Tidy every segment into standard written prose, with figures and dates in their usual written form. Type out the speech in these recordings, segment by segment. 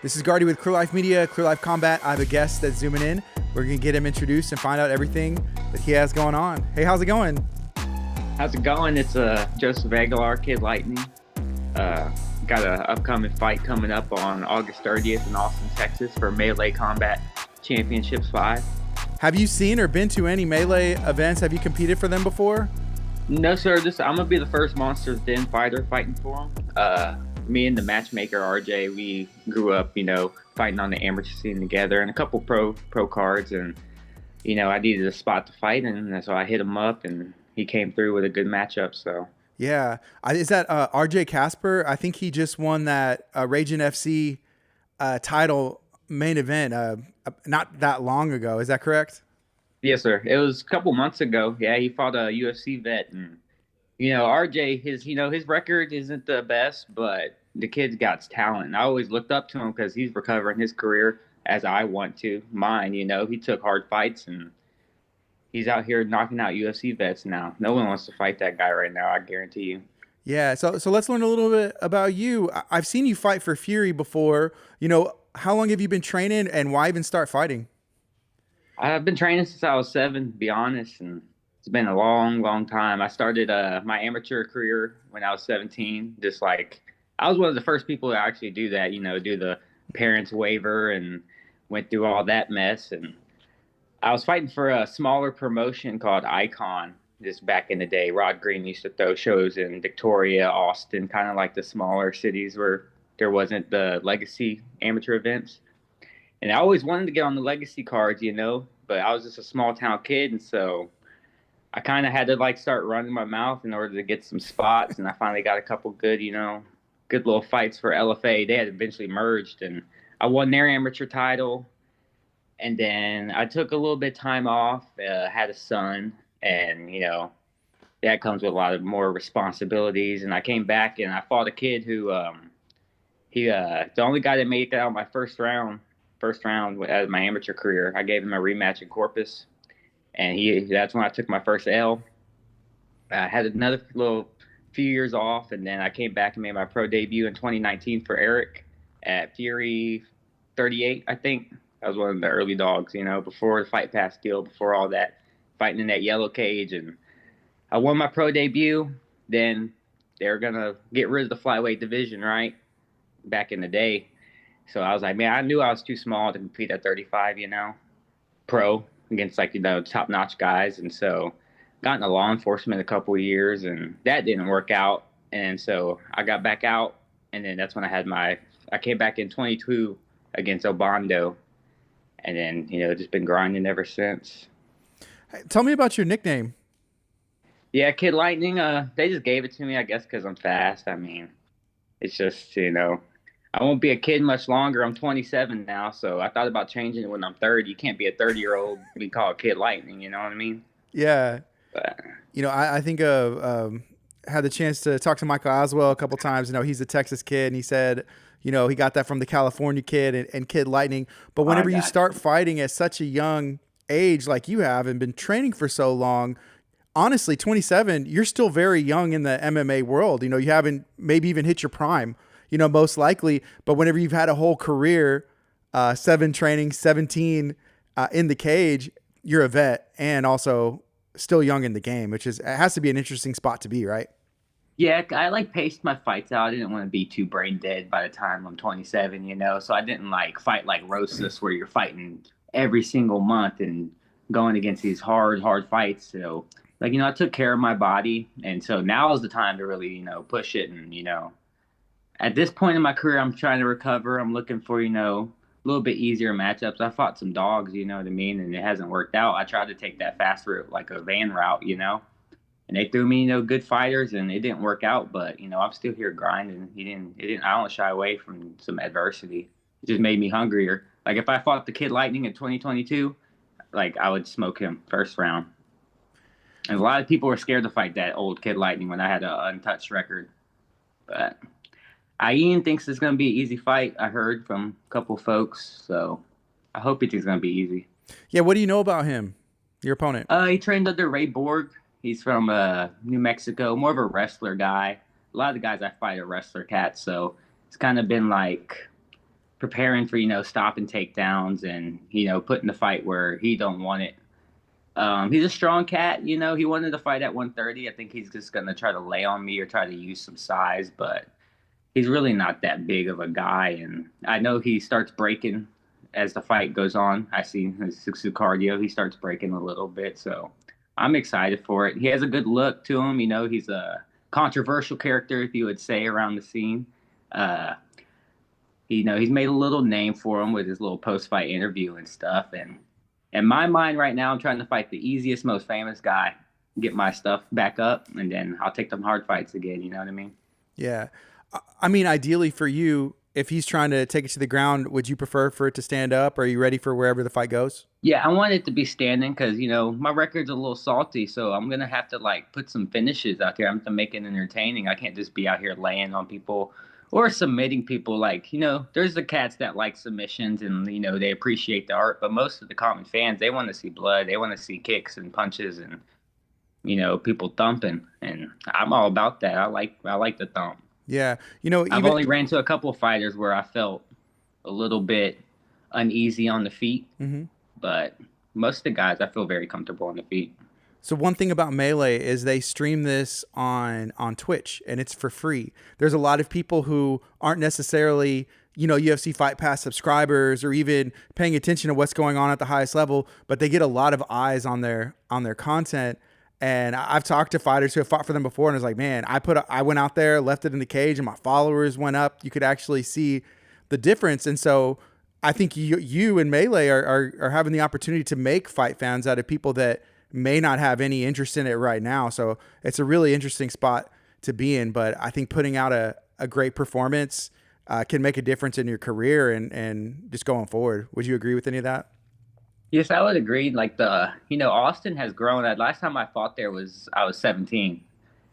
This is Gardy with Clear Life Media, Clear Life Combat. I have a guest that's zooming in. We're going to get him introduced and find out everything that he has going on. Hey, how's it going? How's it going? It's Joseph Aguilar, Kid Lightning. Got an upcoming fight coming up on August 30th in Austin, Texas for Melee Combat Championships 5. Have you seen or been to any Melee events? Have you competed for them before? No, sir. I'm going to be the first Monsters Den fighter fighting for them. Me and the matchmaker, RJ, we grew up, fighting on the amateur scene together and a couple pro cards. And, I needed a spot to fight, and so I hit him up, and he came through with a good matchup, so. Yeah. Is that RJ Casper? I think he just won that Raging FC title main event not that long ago. Is that correct? Yes, sir. It was a couple months ago. Yeah, he fought a UFC vet, and RJ, his record isn't the best, but the kid's got talent. And I always looked up to him because he's recovering his career as I want to mine. He took hard fights, and he's out here knocking out UFC vets now. No one wants to fight that guy right now, I guarantee you. Yeah. So let's learn a little bit about you. I've seen you fight for Fury before. How long have you been training, and why even start fighting? I've been training since I was 7, to be honest, and it's been a long, long time. I started my amateur career when I was 17. Just like I was one of the first people to actually do that. Do the parents waiver and went through all that mess. And I was fighting for a smaller promotion called Icon. Just back in the day, Rod Green used to throw shows in Victoria, Austin, kind of like the smaller cities where there wasn't the legacy amateur events. And I always wanted to get on the legacy cards, but I was just a small town kid, and so I kind of had to start running my mouth in order to get some spots. And I finally got a couple good, good little fights for LFA. They had eventually merged, and I won their amateur title. And then I took a little bit of time off, had a son, and that comes with a lot of more responsibilities. And I came back and I fought a kid who the only guy that made it out of my first round out of my amateur career. I gave him a rematch in Corpus, and that's when I took my first L. I had another little few years off, and then I came back and made my pro debut in 2019 for Eric at Fury 38, I think. I was one of the early dogs, before the Fight Pass deal, before all that, fighting in that yellow cage. And I won my pro debut. Then they were going to get rid of the flyweight division, right, back in the day. So I was like, man, I knew I was too small to compete at 35, pro against top-notch guys. And so got into law enforcement a couple of years, and that didn't work out. And so I got back out, and then that's when I came back in 22 against Obando. And then, just been grinding ever since. Hey, tell me about your nickname. Yeah, Kid Lightning, they just gave it to me, I guess, because I'm fast. I mean, it's just, I won't be a kid much longer. I'm 27 now, so I thought about changing it when I'm 30. You can't be a 30-year-old be called Kid Lightning, you know what I mean? Yeah. But I think had the chance to talk to Michael Oswell a couple times. He's a Texas kid, and he said, he got that from the California kid and Kid Lightning. But whenever you start fighting at such a young age like you have and been training for so long, honestly, 27, you're still very young in the MMA world. You haven't maybe even hit your prime, most likely. But whenever you've had a whole career, 7 training, 17 in the cage, you're a vet and also still young in the game, it has to be an interesting spot to be, right? yeah, I paced my fights out. I didn't want to be too brain dead by the time I'm 27, so I didn't fight like Rosas where you're fighting every single month and going against these hard fights. So I took care of my body, and so now is the time to really push it. And at this point in my career, I'm trying to recover. I'm looking for a little bit easier matchups. I fought some dogs, you know what I mean, and it hasn't worked out. I tried to take that fast route, like a van route, and they threw me, good fighters, and it didn't work out. But I'm still here grinding. It didn't. I don't shy away from some adversity. It just made me hungrier. Like if I fought the Kid Lightning in 2022, I would smoke him first round. And a lot of people were scared to fight that old Kid Lightning when I had an untouched record. But Ian thinks it's going to be an easy fight. I heard from a couple folks, so I hope it's going to be easy. Yeah, what do you know about him, your opponent? He trained under Ray Borg. He's from New Mexico, more of a wrestler guy. A lot of the guys I fight are wrestler cats, so it's kind of been preparing for, stopping takedowns and, putting the fight where he don't want it. He's a strong cat, he wanted to fight at 130. I think he's just gonna try to lay on me or try to use some size, but he's really not that big of a guy. And I know he starts breaking as the fight goes on. I see his cardio, he starts breaking a little bit. So I'm excited for it. He has a good look to him. He's a controversial character, if you would say, around the scene. Uh, he's made a little name for him with his little post-fight interview and stuff. And in my mind right now, I'm trying to fight the easiest, most famous guy, get my stuff back up, and then I'll take them hard fights again. You know what I mean? Yeah. I mean, ideally for you, if he's trying to take it to the ground, would you prefer for it to stand up? Or are you ready for wherever the fight goes? Yeah, I want it to be standing because, my record's a little salty, so I'm gonna have to like put some finishes out there. I'm to make it entertaining. I can't just be out here laying on people or submitting people. Like, there's the cats that like submissions and they appreciate the art, but most of the common fans, they want to see blood, they want to see kicks and punches and people thumping, and I'm all about that. I like the thump. Yeah. I've Even. only ran to a couple of fighters where I felt a little bit uneasy on the feet, Mhm. but most of the guys I feel very comfortable on the feet. So one thing about Melee is they stream this on Twitch and it's for free. There's a lot of people who aren't necessarily, UFC Fight Pass subscribers or even paying attention to what's going on at the highest level, but they get a lot of eyes on their content. And I've talked to fighters who have fought for them before, and it's like, man, I went out there, left it in the cage, and my followers went up. You could actually see the difference. And so I think you and Melee are having the opportunity to make fight fans out of people that may not have any interest in it right now. So it's a really interesting spot to be in. But I think putting out a great performance can make a difference in your career and just going forward. Would you agree with any of that? Yes, I would agree. Like Austin has grown. Last time I fought there was I was 17,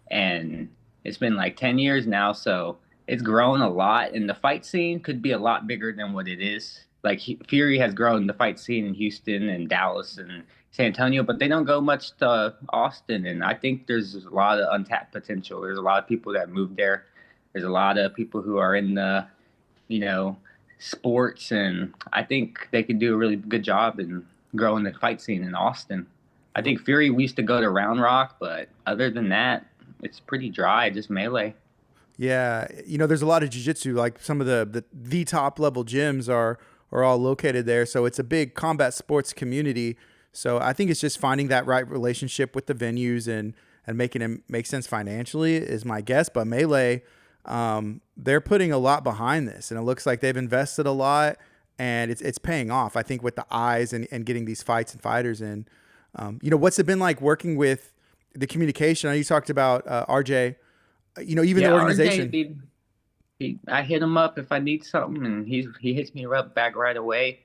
and it's been like 10 years now. So it's grown a lot, and the fight scene could be a lot bigger than what it is. Like Fury has grown the fight scene in Houston and Dallas and San Antonio, but they don't go much to Austin. And I think there's a lot of untapped potential. There's a lot of people that moved there. There's a lot of people who are in the, you know, sports, and I think they could do a really good job in growing the fight scene in Austin. I think Fury, we used to go to Round Rock, but other than that, it's pretty dry, just Melee. Yeah, there's a lot of jiu-jitsu. Like some of the top level gyms are all located there. So it's a big combat sports community. So I think it's just finding that right relationship with the venues and making it make sense financially is my guess. But Melee, they're putting a lot behind this, and it looks like they've invested a lot, and it's paying off. I think with the eyes and getting these fights and fighters in. What's it been like working with the communication? I know you talked about RJ. Even the Yeah, RJ, organization. I hit him up if I need something, and he hits me up back right away.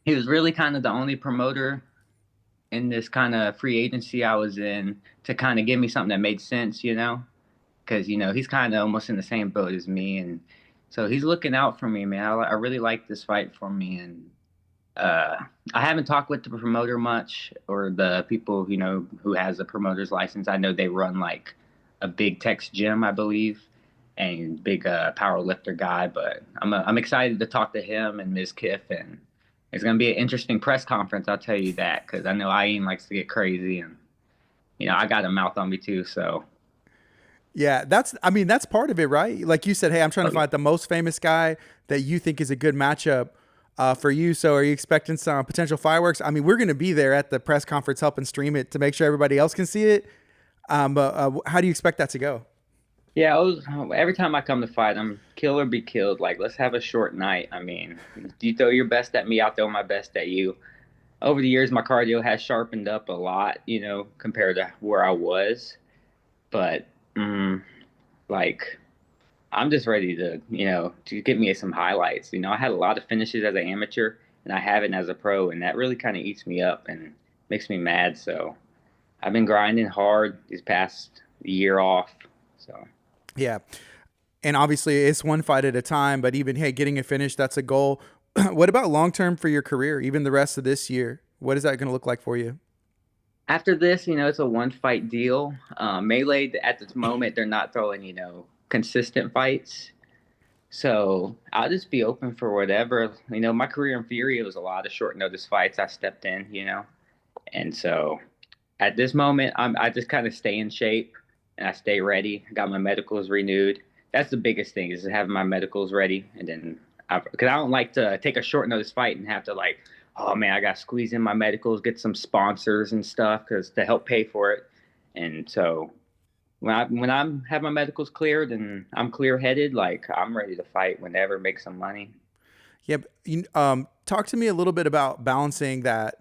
He was really kind of the only promoter in this kind of free agency I was in to kind of give me something that made sense, because he's kind of almost in the same boat as me, and so he's looking out for me, man. I really like this fight for me, and uh, I haven't talked with the promoter much or the people who has a promoter's license. I know they run like a big Tex gym, I believe, and big power lifter guy. But I'm excited to talk to him and Ms. Kiff, and it's gonna be an interesting press conference. I'll tell you that because I know Ayin likes to get crazy, and I got a mouth on me too. So Yeah, that's part of it, right? Like you said, hey, I'm trying to find the most famous guy that you think is a good matchup for you. So are you expecting some potential fireworks? I mean, we're going to be there at the press conference helping stream it to make sure everybody else can see it. But how do you expect that to go? yeah, every time I come to fight, I'm kill or be killed. Like, let's have a short night. I mean, you throw your best at me, I'll throw my best at you. Over the years, my cardio has sharpened up a lot, compared to where I was. But like, I'm just ready to get me some highlights. I had a lot of finishes as an amateur, and I haven't as a pro, and that really kind of eats me up and makes me mad. So I've been grinding hard this past year off. So. Yeah. And obviously it's one fight at a time, but even, hey, getting it finished, that's a goal. What about long term for your career, even the rest of this year? What is that going to look like for you? After this, it's a one fight deal. Melee at this moment, they're not throwing, consistent fights. So I'll just be open for whatever. My career in Fury, it was a lot of short notice fights I stepped in. And so at this moment, I just kind of stay in shape and I stay ready. I got my medicals renewed. That's the biggest thing is having my medicals ready. And then, because I don't like to take a short notice fight and have to like, oh man, I got to squeeze in my medicals, get some sponsors and stuff because to help pay for it. And so when I'm have my medicals cleared and I'm clear headed, like I'm ready to fight whenever, make some money. Yeah. Talk to me a little bit about balancing that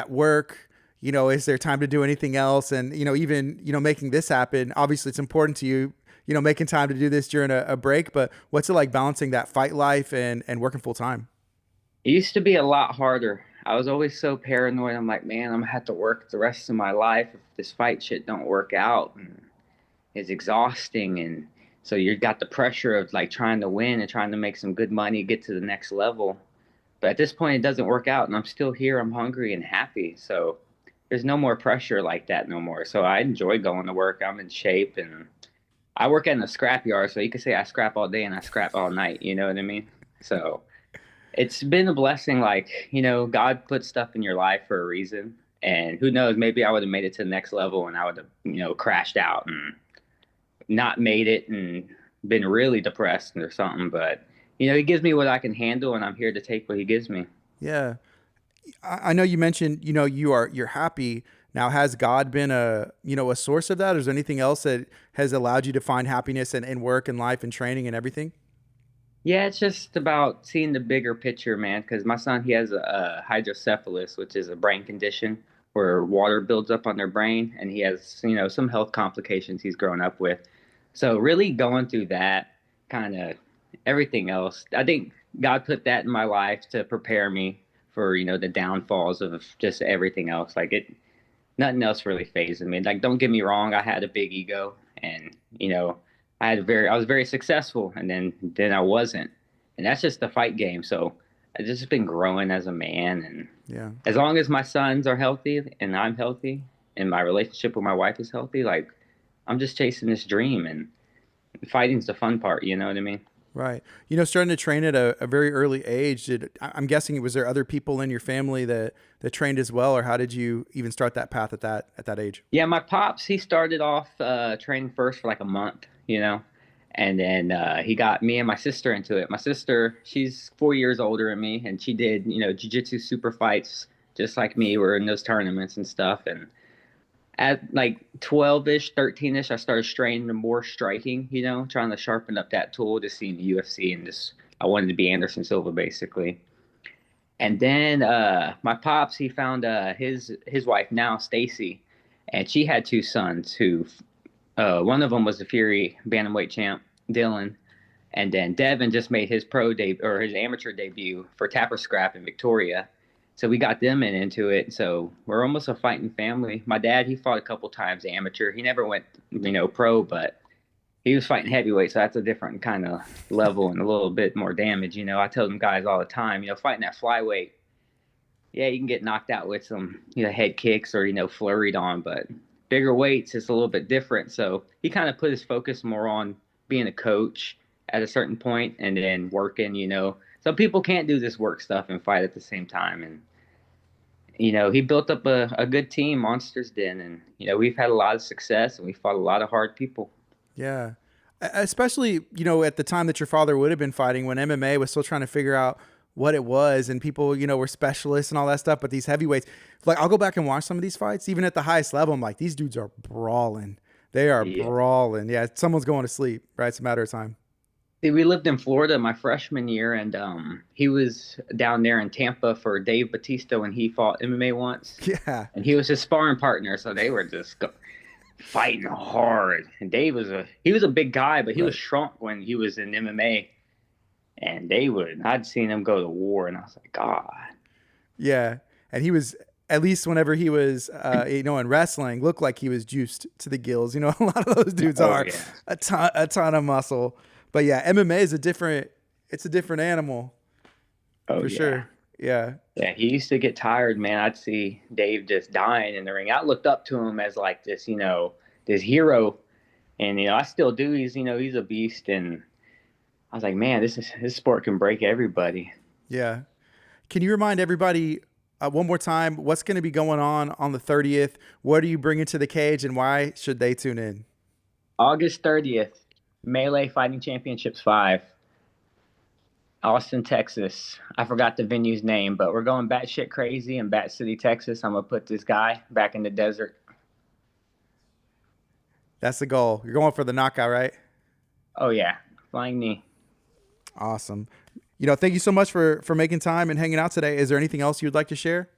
work. Is there time to do anything else? And even making this happen. Obviously, it's important to you. Making time to do this during a break. But what's it like balancing that fight life and working full time? It used to be a lot harder. I was always so paranoid. I'm like, man, I'm gonna have to work the rest of my life if this fight shit don't work out. And it's exhausting. And so you got the pressure of like trying to win and trying to make some good money, get to the next level. But at this point, it doesn't work out, and I'm still here. I'm hungry and happy. So there's no more pressure like that no more. So I enjoy going to work. I'm in shape, and I work in a scrap yard. So you could say I scrap all day and I scrap all night. You know what I mean? So it's been a blessing. Like, God put stuff in your life for a reason. And who knows, maybe I would have made it to the next level and I would have, crashed out and not made it and been really depressed or something. But, he gives me what I can handle and I'm here to take what he gives me. Yeah. I know you mentioned, you're happy. Now, has God been a source of that? Or is there anything else that has allowed you to find happiness in work and life and training and everything? Yeah, it's just about seeing the bigger picture, man. Because my son, he has a hydrocephalus, which is a brain condition where water builds up on their brain, and he has, some health complications he's grown up with. So really going through that, kind of everything else, I think God put that in my life to prepare me for, the downfalls of just everything else. Like nothing else really phases me. Like, don't get me wrong, I had a big ego, and I was very successful, and then I wasn't, and that's just the fight game. So I just been growing as a man, and Yeah. as long as my sons are healthy and I'm healthy, and my relationship with my wife is healthy, like I'm just chasing this dream, and fighting's the fun part. You know what I mean? Right. Starting to train at a very early age, I'm guessing, was there other people in your family that trained as well, or how did you even start that path at that age? Yeah, my pops, he started off training first for like a month, and then he got me and my sister into it. My sister, she's 4 years older than me, and she did, jiu-jitsu super fights just like me. We're in those tournaments and stuff. And at like 12-ish, 13-ish, I started straining to more striking, trying to sharpen up that tool, just seeing the UFC and just I wanted to be Anderson Silva basically. And then my pops, he found his wife now, Stacy, and she had two sons who one of them was the Fury bantamweight champ, Dylan, and then Devin just made his pro debut or his amateur debut for Tapper Scrap in Victoria. So we got them into it. So we're almost a fighting family. My dad, he fought a couple times amateur. He never went, pro, but he was fighting heavyweight, so that's a different kind of level and a little bit more damage. I tell them guys all the time, fighting that flyweight, yeah, you can get knocked out with some, head kicks or, flurried on, but bigger weights is a little bit different. So he kind of put his focus more on being a coach at a certain point and then working. Some people can't do this work stuff and fight at the same time. And, he built up a good team, Monsters Den, and, we've had a lot of success and we fought a lot of hard people. Yeah. Especially, at the time that your father would have been fighting when MMA was still trying to figure out what it was and people, were specialists and all that stuff. But these heavyweights, like I'll go back and watch some of these fights, even at the highest level. I'm like, these dudes are brawling. They are Yeah. brawling. Yeah. Someone's going to sleep, right? It's a matter of time. See, we lived in Florida my freshman year, and he was down there in Tampa for Dave Batista when he fought MMA once, Yeah. and he was his sparring partner. So they were just fighting hard. And Dave he was a big guy, but he was Right. shrunk when he was in MMA. And I'd seen him go to war, and I was like, God, Yeah. And he was, at least whenever he was, in wrestling, looked like he was juiced to the gills. A lot of those dudes oh are yeah, a ton of muscle. But yeah, MMA is it's a different animal oh for yeah, sure. Yeah. yeah. He used to get tired, man. I'd see Dave just dying in the ring. I looked up to him as like this, this hero, and I still do. He's a beast, and I was like, man, this sport can break everybody. Yeah. Can you remind everybody one more time what's going to be going on the 30th? What are you bringing to the cage, and why should they tune in? August 30th, Melee Fighting Championships 5, Austin, Texas. I forgot the venue's name, but we're going batshit crazy in Bat City, Texas. I'm gonna put this guy back in the desert. That's the goal. You're going for the knockout, right? Oh yeah, flying knee. Awesome. Thank you so much for making time and hanging out today. Is there anything else you'd like to share?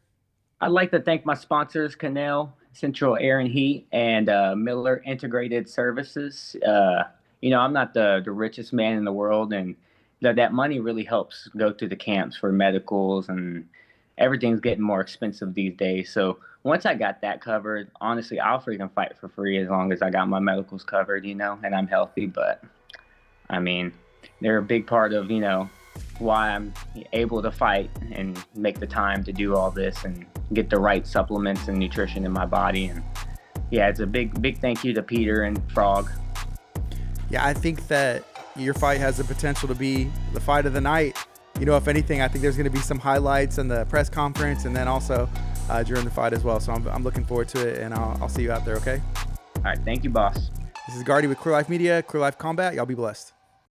I'd like to thank my sponsors, Canal, Central Air and Heat, and Miller Integrated Services. I'm not the richest man in the world, and that money really helps go to the camps for medicals, and everything's getting more expensive these days. So once I got that covered, honestly, I'll freaking fight for free as long as I got my medicals covered, and I'm healthy. But I mean, they're a big part of, why I'm able to fight and make the time to do all this and get the right supplements and nutrition in my body. And yeah, it's a big thank you to Peter and Frog. Yeah, I think that your fight has the potential to be the fight of the night. If anything, I think there's going to be some highlights in the press conference and then also during the fight as well. So I'm looking forward to it, and I'll see you out there, okay? All right, thank you, boss. This is Gardy with Clear Life Media, Clear Life Combat. Y'all be blessed.